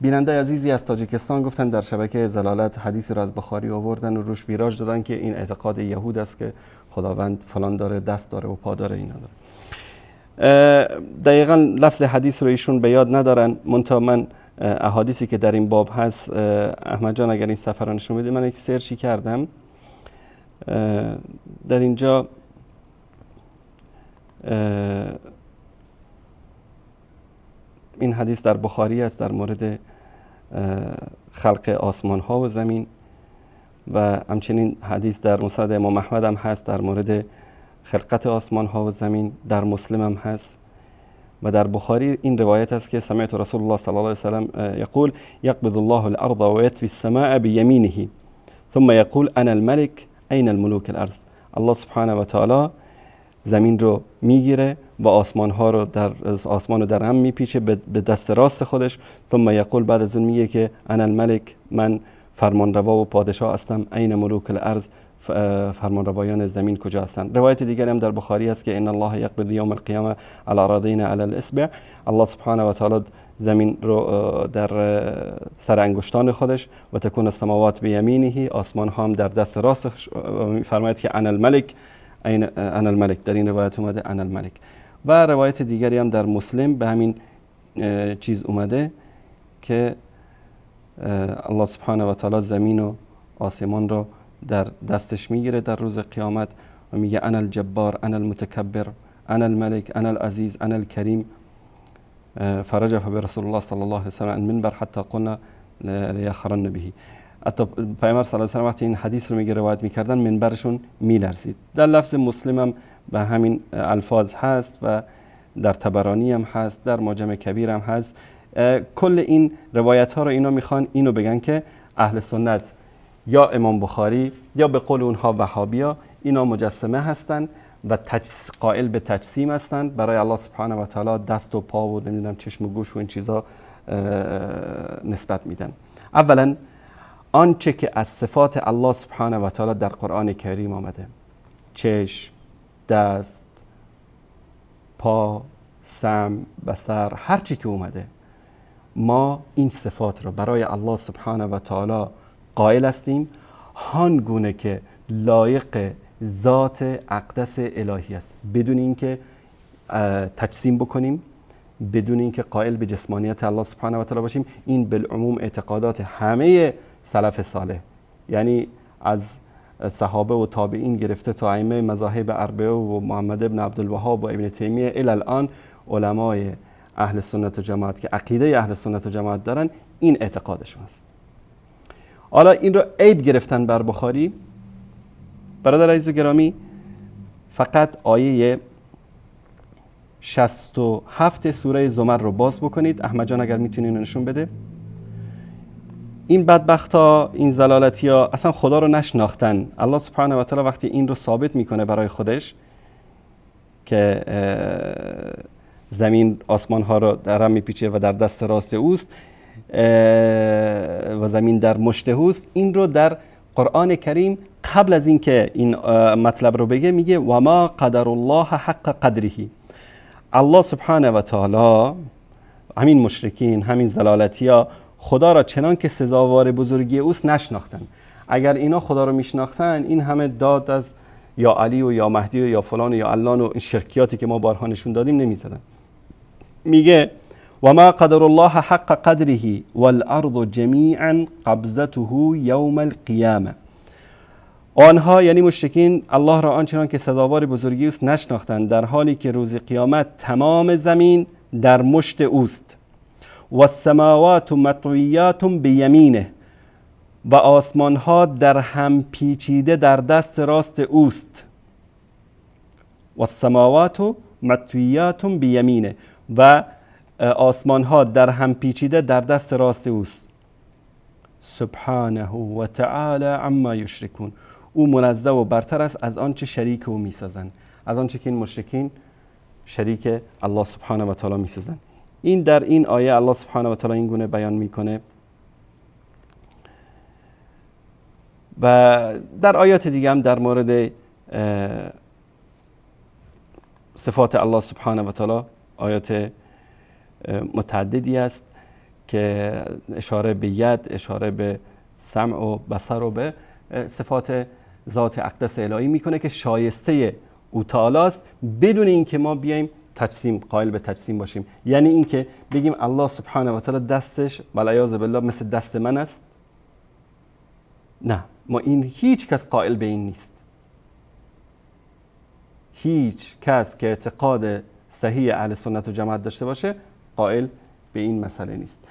بیننده عزیزی از تاجیکستان گفتن در شبکه زلالت حدیثی را از بخاری آوردن و روش ویراج دادن که این اعتقاد یهود است که خداوند فلان داره، دست داره و پا داره، اینا داره. دقیقا لفظ حدیث رو ایشون به یاد ندارن، منتها من احادیثی که در این باب هست، احمد جان اگر این صفحه رو نشون بده، من یک سرچی کردم در اینجا. این حدیث در بخاری است در مورد خلق آسمان ها و زمین، و همچنین حدیث در مسند امام احمد هم هست در مورد خلقت آسمان ها و زمین، در مسلم هم هست. و در بخاری این روایت است که سمعت رسول الله صلی الله علیه وسلم یقول یقبض الله الارض و یطوی السماء بیمینه ثم یقول انا الملك این الملوک الارض. الله سبحانه و تعالی زمین رو میگیره و آسمان رو در هم میپیچه به دست راست خودش. ثم یقول، بعد از اون میگه که انا الملک، من فرمانروا و پادشاه هستم. این ملوک الارض، فرمانروایان زمین کجا هستند؟ روایت دیگری هم در بخاری است که ان الله یقبض یوم القیامه علی اراضین علی الاصبع. الله سبحانه و تعالی زمین رو در سر انگشتان خودش، و تکون السماوات بیمینه، آسمان ها هم در دست راستش. میفرماید که انا الملک، انا الملک، در این روایت اومده انا الملک. و روایت دیگری هم در مسلم به همین چیز اومده که الله سبحانه و تعالی زمین و آسمان رو در دستش میگیره در روز قیامت و میگه انا الجبار، انا المتکبر، انا الملک، انا العزیز، انا الکریم. فرجف برسول الله صلی الله علیه و سلم المنبر حتی قلنا لیخرن به. حتی پیامبر صلی الله علیه و سلم وقتی این حدیث رو میگه روایت میکردن، منبرشون میلرزید. در لفظ مسلم هم به همین الفاظ هست و در طبرانی هم هست، در معجم کبیر هم هست. کل این روایت ها رو اینا میخوان اینو بگن که اهل سنت یا امام بخاری یا به قول اونها وهابیا، اینا مجسمه هستند و قائل به تجسیم هستند، برای الله سبحانه و تعالی دست و پا و نمیدونم چشم و گوش و این چیزا نسبت میدن. اولا آنچه که از صفات الله سبحانه و تعالی در قرآن کریم آمده، چشم، دست، پا، سمع، بصر، هر چی که اومده، ما این صفات رو برای الله سبحانه و تعالی قائل هستیم، هانگونه که لایق ذات اقدس الهی است، بدون اینکه تجسیم بکنیم، بدون اینکه قائل به جسمانیت الله سبحانه و تعالی باشیم. این بالعموم اعتقادات همه سلف صالح، یعنی از صحابه و تابعین گرفته تا ائمه مذاهب اربعه و محمد ابن عبدالوهاب و ابن تیمیه الی الان، علمای اهل سنت و جماعت که عقیده اهل سنت و جماعت دارن، این اعتقادشون است. حالا این رو عیب گرفتن بر بخاری. برادر عزیز و گرامی، فقط آیه 67 سوره زمر رو باز بکنید. احمد جان اگر میتونین نشون بده. این بدبختا، این زلالتیا اصلا خدا رو نشناختن. الله سبحانه و تعالی وقتی این رو ثابت میکنه برای خودش که زمین آسمان ها رو در هم میپیچه و در دست راست اوست و زمین در مشت اوست، این رو در قرآن کریم قبل از اینکه این مطلب رو بگه میگه و ما قدر الله حق قدره. الله سبحانه و تعالی همین مشرکین، همین زلالتیا خدا را چنان که سزاوار بزرگی اوست نشناختن. اگر اینا خدا رو میشناختن، این همه داد از یا علی و یا مهدی و یا فلان و یا علان و این شرکیاتی که ما بارها نشون دادیم نمیزدن. میگه و ما قدر الله حق قدره والارض جمیعا قبضته یوم القیامه. آنها یعنی مشرکین الله را آنچنان که سزاوار بزرگی است نشناختند، در حالی که روز قیامت تمام زمین در مشت اوست. و السماوات مطویات بیمینه، و آسمان ها در هم پیچیده در دست راست اوست. و السماوات مطویات بیمینه، و آسمان ها در هم پیچیده در دست راست اوست. سبحانه و تعالی عما یشرکون. او منزه و برتر است از آنچه شریک او میسازند، از آنچه که این مشرکین شریک الله سبحانه و تعالی میسازن. این در این آیه الله سبحانه و تعالی این گونه بیان میکنه و در آیات دیگه هم در مورد صفات الله سبحانه و تعالی آیات متعددی است که اشاره به ید، اشاره به سمع و بصر و به صفات ذات اقدس الهی میکنه که شایسته او تعالی است، بدون اینکه ما بیایم قائل به تجسیم باشیم. یعنی اینکه بگیم الله سبحانه و تعالی دستش والعیاذ بالله مثل دست من است، نه، ما این هیچ کس قائل به این نیست. هیچ کس که اعتقاد صحیح اهل سنت و جماعت داشته باشه قائل به این مسئله نیست.